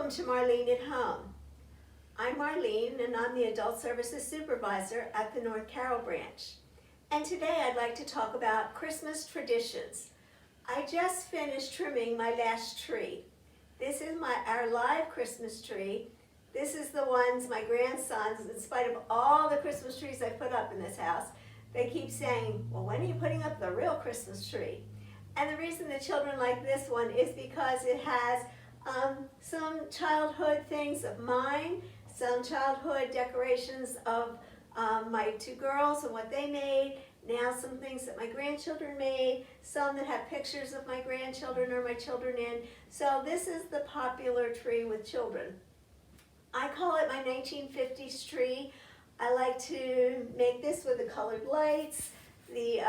Welcome to Marlene at Home. I'm Marlene and I'm the Adult Services Supervisor at the North Carroll branch. And today I'd like to talk about Christmas traditions. I just finished trimming my last tree. This is our live Christmas tree. This is the ones my grandsons, in spite of all the Christmas trees I put up in this house, they keep saying, well, when are you putting up the real Christmas tree? And the reason the children like this one is because it has some childhood things of mine, some childhood decorations of my two girls and what they made, now some things that my grandchildren made, some that have pictures of my grandchildren or my children in. So this is the popular tree with children. I call it my 1950s tree. I like to make this with the colored lights, the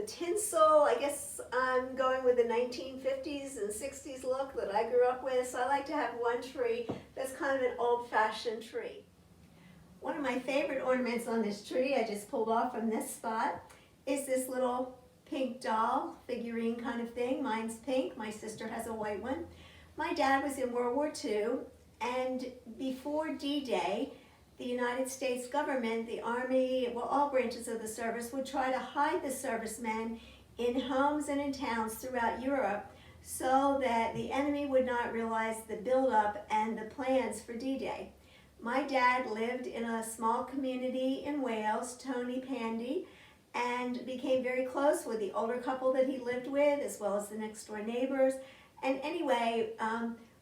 tinsel. I guess I'm going with the 1950s and 60s look that I grew up with, so I like to have one tree that's kind of an old-fashioned tree. One of my favorite ornaments on this tree, I just pulled off from this spot, is this little pink doll figurine kind of thing. Mine's pink, my sister has a white one. My dad was in World War II, and before D-Day, the United States government, the Army, well, all branches of the service would try to hide the servicemen in homes and in towns throughout Europe so that the enemy would not realize the buildup and the plans for D-Day. My dad lived in a small community in Wales, Tony Pandy, and became very close with the older couple that he lived with, as well as the next door neighbors. And anyway,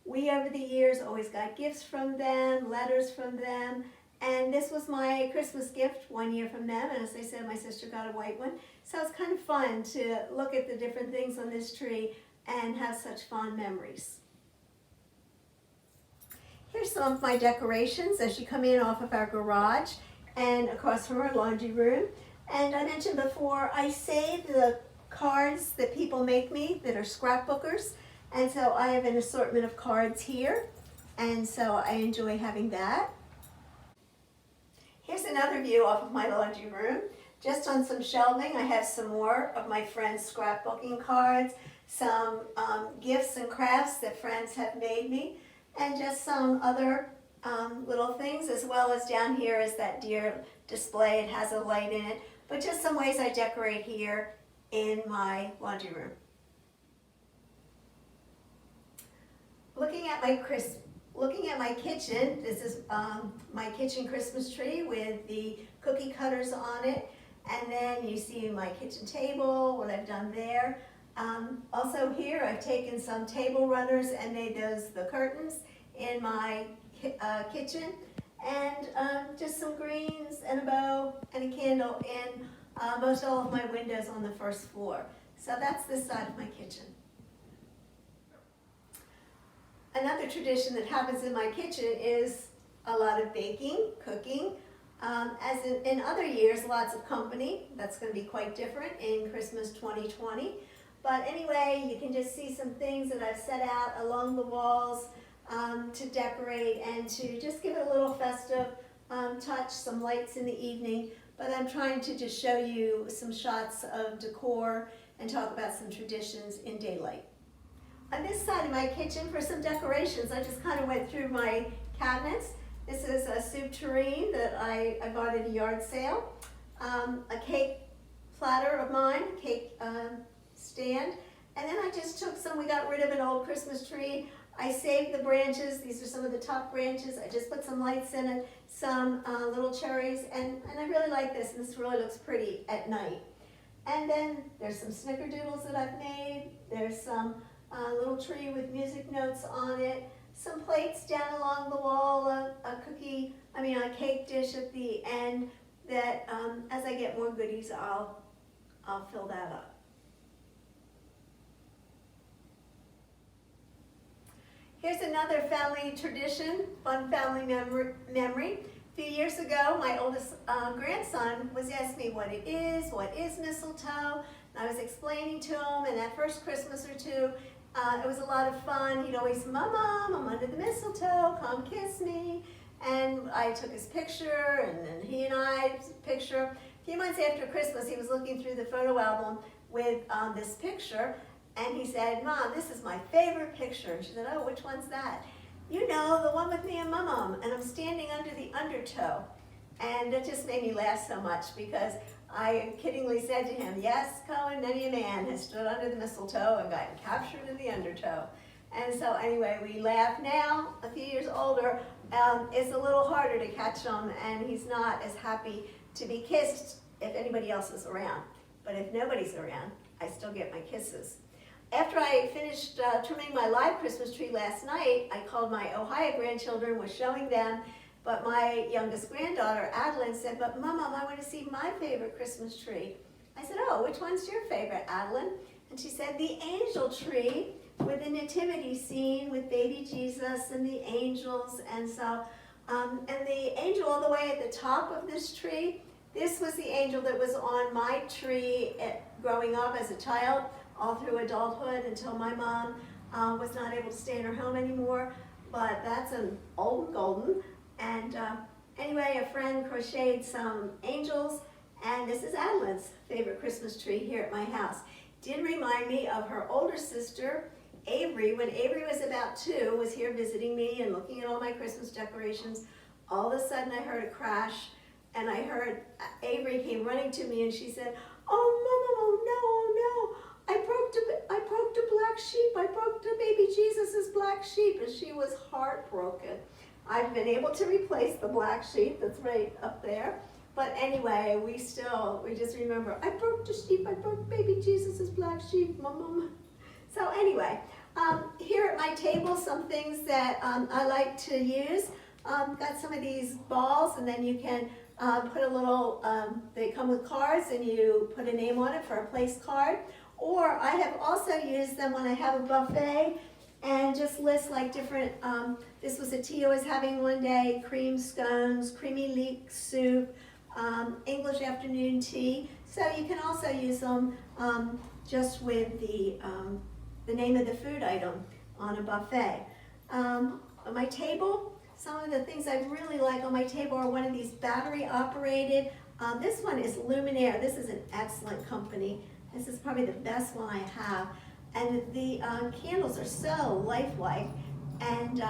we over the years always got gifts from them, letters from them, and this was my Christmas gift one year from them, and as I said, my sister got a white one. So it's kind of fun to look at the different things on this tree and have such fond memories. Here's some of my decorations as you come in off of our garage and across from our laundry room. And I mentioned before, I save the cards that people make me that are scrapbookers, and so I have an assortment of cards here, and so I enjoy having that. Here's another view off of my laundry room. Just on some shelving, I have some more of my friends' scrapbooking cards, some gifts and crafts that friends have made me, and just some other little things, as well as down here is that deer display. It has a light in it, but just some ways I decorate here in my laundry room. Looking at my kitchen, this is my kitchen Christmas tree with the cookie cutters on it. And then you see my kitchen table, what I've done there. Also here, I've taken some table runners and made those the curtains in my kitchen. And just some greens and a bow and a candle in most all of my windows on the first floor. So that's this side of my kitchen. Another tradition that happens in my kitchen is a lot of baking, cooking. As in other years, lots of company. That's going to be quite different in Christmas 2020. But anyway, you can just see some things that I've set out along the walls to decorate and to just give it a little festive touch, some lights in the evening. But I'm trying to just show you some shots of decor and talk about some traditions in daylight. On this side of my kitchen, for some decorations, I just kind of went through my cabinets. This is a soup tureen that I bought at a yard sale, a cake platter of mine, cake stand, and then I just took some. We got rid of an old Christmas tree. I saved the branches. These are some of the top branches. I just put some lights in it, some little cherries, and I really like this. This really looks pretty at night. And then there's some snickerdoodles that I've made. There's some little tree with music notes on it, some plates down along the wall, a cake dish at the end that as I get more goodies, I'll fill that up. Here's another family tradition, fun family memory. A few years ago, my oldest grandson was asking me what is mistletoe, and I was explaining to him, and that first Christmas or two, it was a lot of fun. He'd always, Mom, I'm under the mistletoe, come kiss me. And I took his picture, and then he and I's picture. A few months after Christmas, he was looking through the photo album with this picture, and he said, Mom, this is my favorite picture. And she said, oh, which one's that? You know, the one with me and my mom, and I'm standing under the undertow. And it just made me laugh so much because I kiddingly said to him, yes, Cohen, many a man has stood under the mistletoe and gotten captured in the undertow. And so anyway, we laugh now, a few years older, it's a little harder to catch him, and he's not as happy to be kissed if anybody else is around. But if nobody's around, I still get my kisses. After I finished trimming my live Christmas tree last night, I called my Ohio grandchildren, was showing them, but my youngest granddaughter, Adeline, said, but Mom, I want to see my favorite Christmas tree. I said, oh, which one's your favorite, Adeline? And she said, the angel tree with the nativity scene with baby Jesus and the angels. And so, and the angel all the way at the top of this tree, this was the angel that was on my tree growing up as a child, all through adulthood until my mom was not able to stay in her home anymore. But that's an old golden. And anyway, a friend crocheted some angels, and this is Adeline's favorite Christmas tree here at my house. Did remind me of her older sister, Avery. When Avery was about 2, was here visiting me and looking at all my Christmas decorations. All of a sudden I heard a crash, and I heard Avery came running to me, and she said, oh, Mama, no, I broke the black sheep. I broke the baby Jesus's black sheep, and she was heartbroken. I've been able to replace the black sheep that's right up there. But anyway, we just remember, I broke the sheep, I broke baby Jesus's black sheep, Mama. So anyway, here at my table, some things that I like to use. Got some of these balls, and then you can put a little, they come with cards, and you put a name on it for a place card. Or I have also used them when I have a buffet, and just list like different, this was a tea I was having one day, cream scones, creamy leek soup, English afternoon tea. So you can also use them just with the name of the food item on a buffet. On my table, some of the things I really like on my table are one of these battery operated. This one is Luminaire. This is an excellent company. This is probably the best one I have. And the candles are so lifelike, and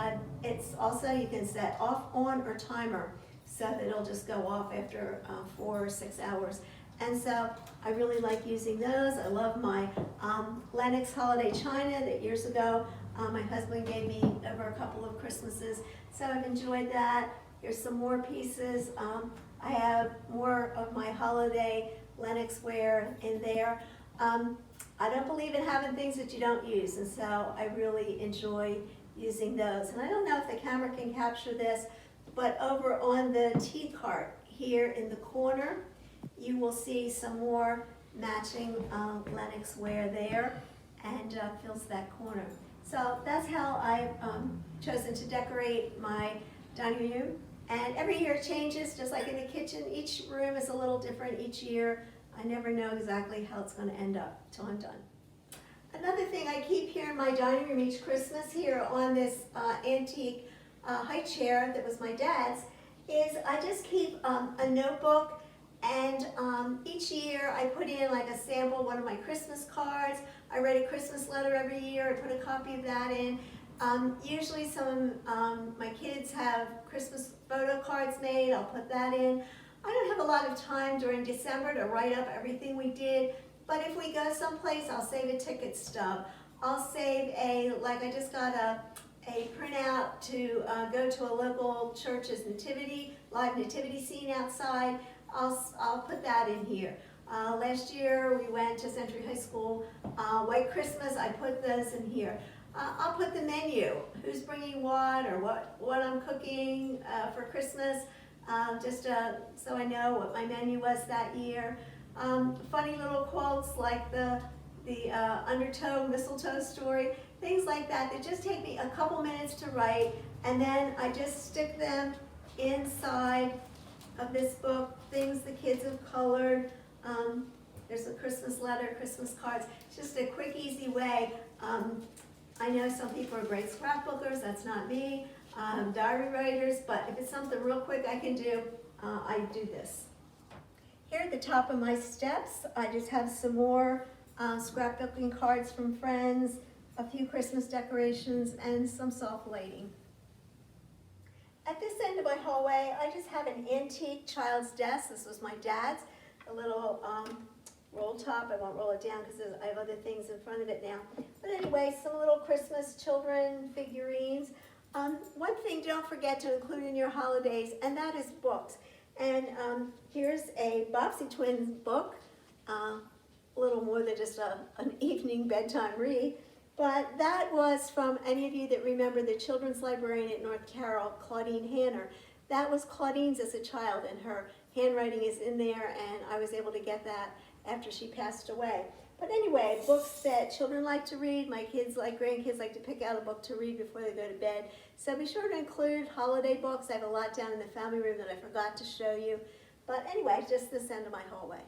it's also, you can set off, on, or timer, so that it'll just go off after 4 or 6 hours. And so I really like using those. I love my Lenox Holiday China that years ago my husband gave me over a couple of Christmases. So I've enjoyed that. Here's some more pieces. I have more of my holiday Lenox ware in there. I don't believe in having things that you don't use, and so I really enjoy using those. And I don't know if the camera can capture this, but over on the tea cart here in the corner, you will see some more matching Lenox ware there, and fills that corner. So that's how I've chosen to decorate my dining room. And every year it changes, just like in the kitchen. Each room is a little different each year. I never know exactly how it's going to end up till I'm done. Another thing I keep here in my dining room each Christmas, here on this antique high chair that was my dad's, is I just keep a notebook, and each year I put in like a sample, one of my Christmas cards. I write a Christmas letter every year. I put a copy of that in. Usually some my kids have Christmas photo cards made. I'll put that in. I don't have a lot of time during December to write up everything we did, but if we go someplace, I'll save a ticket stub. I'll save like I just got a printout to go to a local church's live nativity scene outside. I'll put that in here. Last year we went to Century High School, White Christmas, I put those in here. I'll put the menu, who's bringing what, or what I'm cooking for Christmas, just so I know what my menu was that year. Funny little quotes like the undertow mistletoe story, things like that just take me a couple minutes to write, and then I just stick them inside of this book, things the kids have colored. There's a Christmas letter, Christmas cards. It's just a quick, easy way. I know some people are great scrapbookers, that's not me, diary writers, but if it's something real quick I can do, I do this. Here at the top of my steps, I just have some more scrapbooking cards from friends, a few Christmas decorations, and some soft lighting. At this end of my hallway, I just have an antique child's desk. This was my dad's, a little roll top. I won't roll it down because I have other things in front of it now. But anyway, some little Christmas children figurines. One thing don't forget to include in your holidays, and that is books. And here's a Bobbsey Twins book, a little more than just an evening bedtime read. But that was from any of you that remember the children's librarian at North Carroll, Claudine Hanner. That was Claudine's as a child, and her handwriting is in there, and I was able to get that after she passed away. But anyway, books that children like to read. My kids, like grandkids, like to pick out a book to read before they go to bed. So be sure to include holiday books. I have a lot down in the family room that I forgot to show you. But anyway, just this end of my hallway.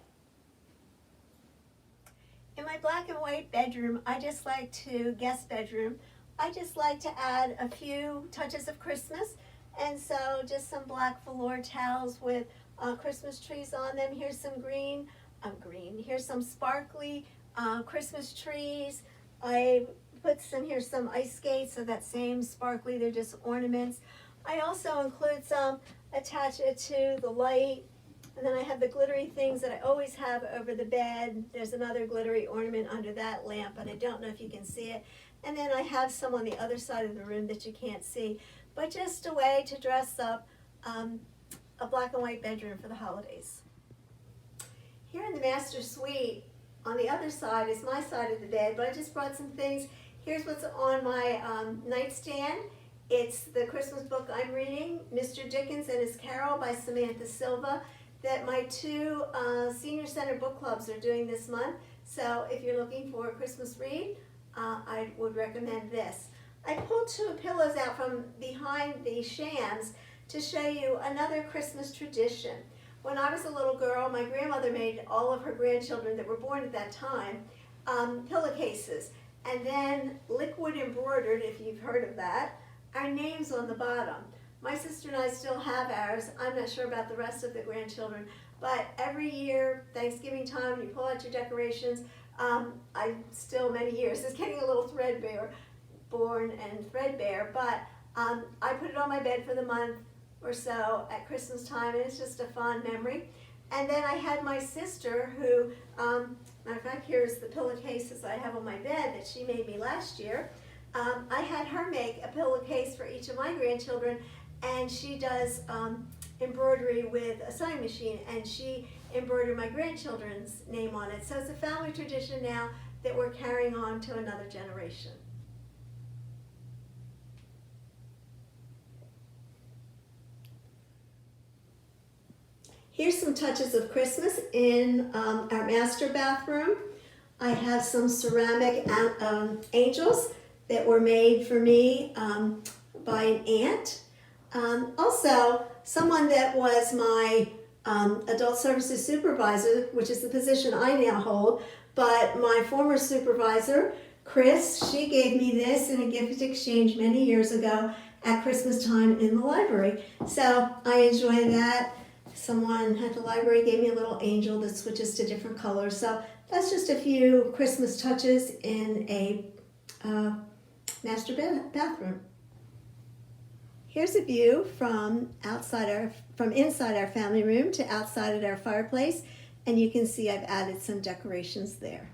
In my black and white bedroom, I just like to, guest bedroom, I just like to add a few touches of Christmas. And so just some black velour towels with Christmas trees on them. Here's some green. Here's some sparkly Christmas trees. I put some ice skates, so that same sparkly, they're just ornaments. I also include some, attach it to the light. And then I have the glittery things that I always have over the bed. There's another glittery ornament under that lamp, and I don't know if you can see it. And then I have some on the other side of the room that you can't see. But just a way to dress up a black and white bedroom for the holidays. Here in the master suite, on the other side is my side of the bed, but I just brought some things. Here's what's on my nightstand. It's the Christmas book I'm reading, Mr. Dickens and His Carol by Samantha Silva, that my two senior center book clubs are doing this month. So if you're looking for a Christmas read, I would recommend this. I pulled two pillows out from behind the shams to show you another Christmas tradition. When I was a little girl, my grandmother made all of her grandchildren that were born at that time pillowcases, and then liquid embroidered, if you've heard of that, our names on the bottom. My sister and I still have ours. I'm not sure about the rest of the grandchildren, but every year, Thanksgiving time, you pull out your decorations. I still, many years, it's getting a little threadbare, but I put it on my bed for the month or so at Christmas time, and it's just a fond memory. And then I had my sister who, matter of fact, here's the pillowcases I have on my bed that she made me last year. I had her make a pillowcase for each of my grandchildren, and she does embroidery with a sewing machine, and she embroidered my grandchildren's name on it. So it's a family tradition now that we're carrying on to another generation. Here's some touches of Christmas in our master bathroom. I have some ceramic angels that were made for me by an aunt. Also, someone that was my adult services supervisor, which is the position I now hold, but my former supervisor, Chris, she gave me this in a gift exchange many years ago at Christmas time in the library. So I enjoy that. Someone at the library gave me a little angel that switches to different colors. So that's just a few Christmas touches in a master bathroom. Here's a view from inside our family room to outside at our fireplace, and you can see I've added some decorations there.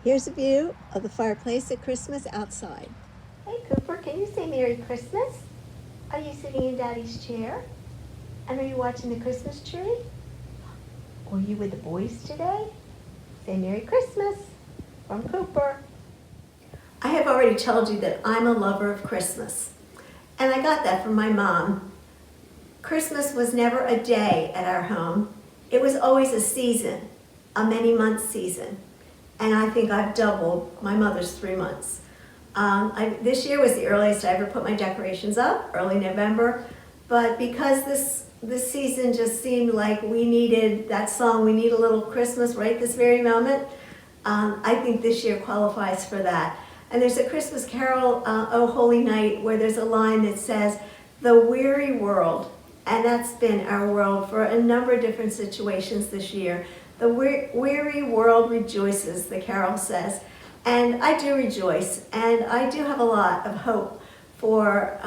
Here's a view of the fireplace at Christmas outside. Hey Cooper, can you say Merry Christmas? Are you sitting in Daddy's chair? And are you watching the Christmas tree? Were you with the boys today? Say Merry Christmas from Cooper. I have already told you that I'm a lover of Christmas. And I got that from my mom. Christmas was never a day at our home. It was always a season, a many-month season. And I think I've doubled my mother's 3 months. This year was the earliest I ever put my decorations up, early November. But because this season just seemed like we needed that song, We Need a Little Christmas right this very moment, I think this year qualifies for that. And there's a Christmas carol, O Holy Night, where there's a line that says, the weary world, and that's been our world for a number of different situations this year. The weary world rejoices, the carol says. And I do rejoice, and I do have a lot of hope for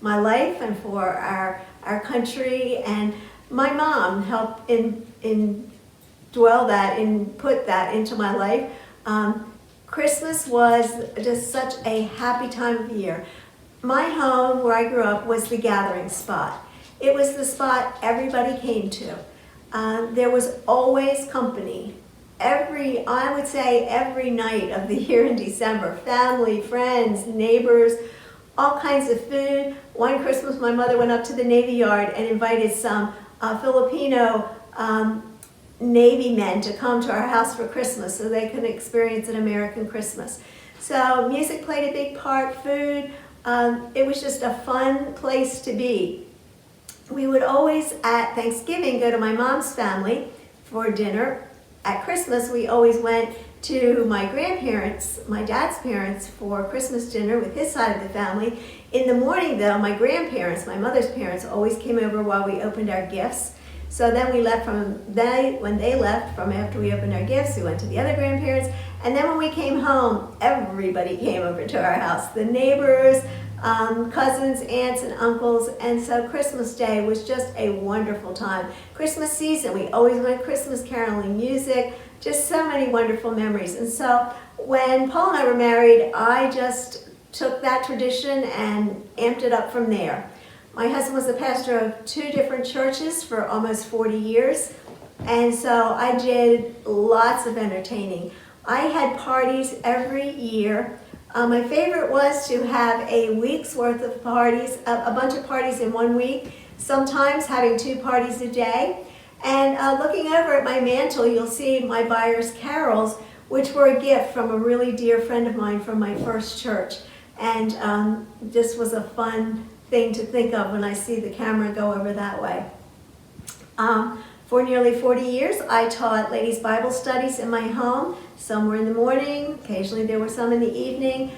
my life and for our country. And my mom helped put that into my life. Christmas was just such a happy time of year. My home, where I grew up, was the gathering spot. It was the spot everybody came to. There was always company. I would say every night of the year in December, family, friends, neighbors, all kinds of food. One Christmas, my mother went up to the Navy Yard and invited some Filipino Navy men to come to our house for Christmas so they could experience an American Christmas. So music played a big part, food. It was just a fun place to be. We would always, at Thanksgiving, go to my mom's family for dinner. At Christmas, we always went to my grandparents, my dad's parents, for Christmas dinner with his side of the family. In the morning, though, my grandparents, my mother's parents, always came over while we opened our gifts. So then we left when they left from after we opened our gifts, we went to the other grandparents. And then when we came home, everybody came over to our house. The neighbors, cousins, aunts, and uncles. And so Christmas Day was just a wonderful time. Christmas season, we always went Christmas caroling, music, just so many wonderful memories. And so when Paul and I were married, I just took that tradition and amped it up from there. My husband was the pastor of 2 different churches for almost 40 years, and so I did lots of entertaining. I had parties every year. My favorite was to have a week's worth of parties, a bunch of parties in 1 week, sometimes having 2 parties a day. And looking over at my mantle, you'll see my buyer's carols, which were a gift from a really dear friend of mine from my first church. And this was a fun thing to think of when I see the camera go over that way. For nearly 40 years, I taught ladies' Bible studies in my home. Some were in the morning, occasionally there were some in the evening.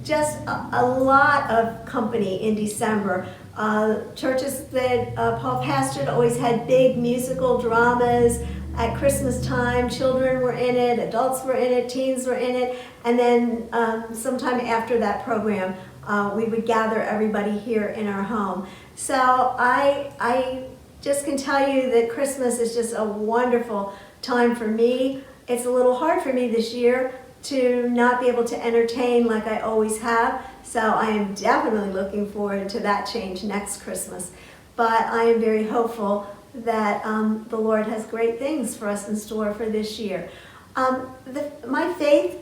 Just a lot of company in December. Churches that Paul pastored always had big musical dramas at Christmas time. Children were in it, adults were in it, teens were in it, and then sometime after that program, we would gather everybody here in our home. So I just can tell you that Christmas is just a wonderful time for me. It's a little hard for me this year to not be able to entertain like I always have. So I am definitely looking forward to that change next Christmas. But I am very hopeful that the Lord has great things for us in store for this year. My faith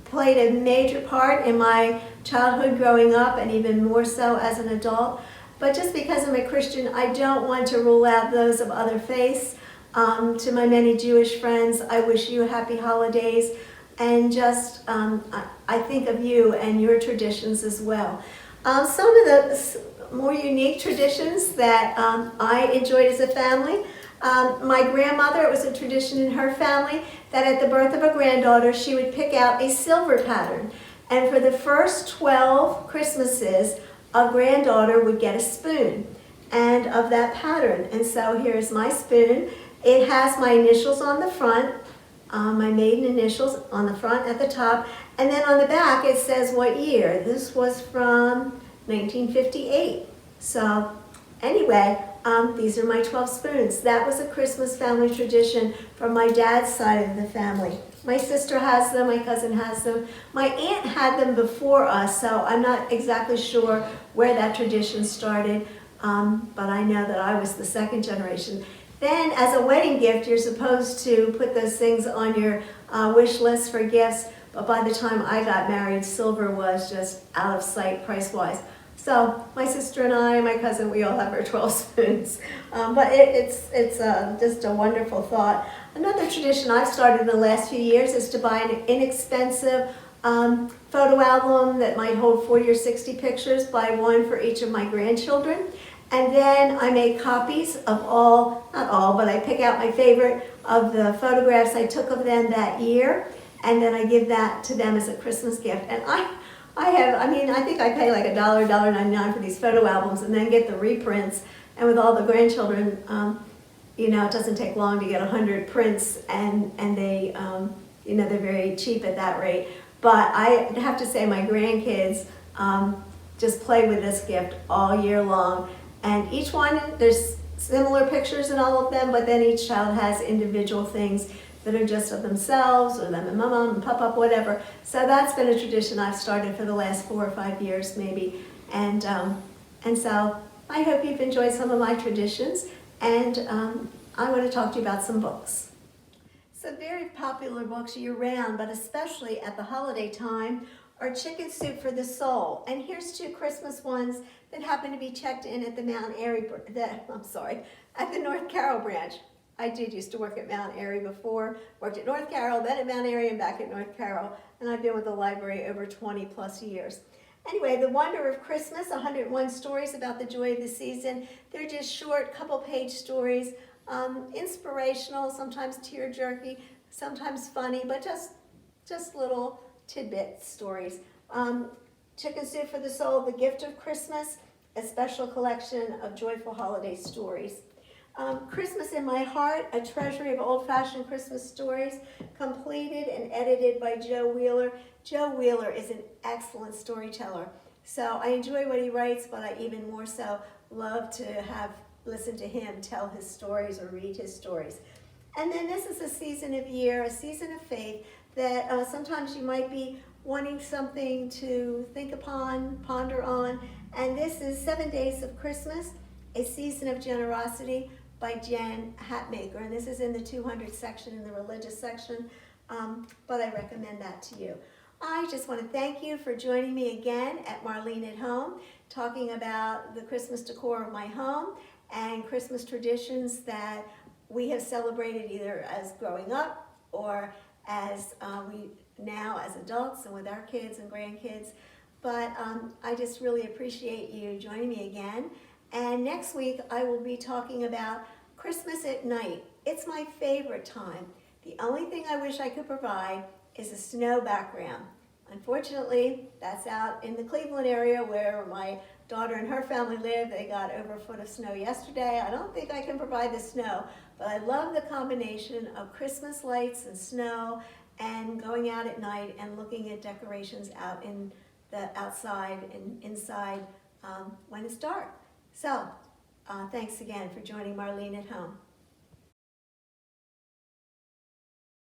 played a major part in my childhood growing up, and even more so as an adult. But just because I'm a Christian, I don't want to rule out those of other faiths. To my many Jewish friends, I wish you happy holidays, and just I think of you and your traditions as well. Some of the more unique traditions that I enjoyed as a family. My grandmother, it was a tradition in her family that at the birth of a granddaughter, she would pick out a silver pattern. And for the first 12 Christmases, a granddaughter would get a spoon and of that pattern. And so here's my spoon. It has my initials on the front, my maiden initials on the front at the top, and then on the back it says what year. This was from 1958. So anyway, these are my 12 spoons. That was a Christmas family tradition from my dad's side of the family. My sister has them, my cousin has them. My aunt had them before us, so I'm not exactly sure where that tradition started, but I know that I was the second generation. Then, as a wedding gift, you're supposed to put those things on your wish list for gifts, but by the time I got married, silver was just out of sight price-wise. So my sister and I, my cousin, we all have our 12 spoons. But it's just a wonderful thought. Another tradition I've started in the last few years is to buy an inexpensive photo album that might hold 40 or 60 pictures, buy one for each of my grandchildren. And then I make copies of not all, but I pick out my favorite of the photographs I took of them that year, and then I give that to them as a Christmas gift. And I think I pay like $1.99 for these photo albums, and then get the reprints. And with all the grandchildren, it doesn't take long to get 100 prints, and they, they're very cheap at that rate. But I have to say my grandkids, just play with this gift all year long. And each one, there's similar pictures in all of them, but then each child has individual things that are just of themselves, or them and mama and papa, whatever. So that's been a tradition I've started for the last 4 or 5 years maybe. And so I hope you've enjoyed some of my traditions, and I want to talk to you about some books. Some very popular books year-round, but especially at the holiday time, are Chicken Soup for the Soul. And here's 2 Christmas ones that happen to be checked in at the at the North Carroll branch. I did used to work at Mount Airy before, worked at North Carroll, then at Mount Airy and back at North Carroll, and I've been with the library over 20 plus years. Anyway, The Wonder of Christmas, 101 stories about the joy of the season. They're just short, couple-page stories, inspirational, sometimes tear-jerky, sometimes funny, but just little tidbit stories. Chicken Soup for the Soul, The Gift of Christmas, a special collection of joyful holiday stories. Christmas in My Heart, a treasury of old-fashioned Christmas stories, completed and edited by Joe Wheeler. Joe Wheeler is an excellent storyteller, so I enjoy what he writes, but I even more so love to listen to him tell his stories or read his stories. And then this is a season of year, a season of faith, that sometimes you might be wanting something to think upon, ponder on, and this is 7 Days of Christmas, a Season of Generosity by Jan Hatmaker, and this is in the 200 section, in the religious section, but I recommend that to you. I just want to thank you for joining me again at Marlene at Home, talking about the Christmas decor of my home and Christmas traditions that we have celebrated either as growing up or as we now as adults and with our kids and grandkids. But I just really appreciate you joining me again. And next week I will be talking about Christmas at night. It's my favorite time. The only thing I wish I could provide is a snow background. Unfortunately, that's out in the Cleveland area where my daughter and her family live. They got over a foot of snow yesterday. I don't think I can provide the snow, but I love the combination of Christmas lights and snow and going out at night and looking at decorations out in the outside and inside when it's dark. So, thanks again for joining Marlene at Home.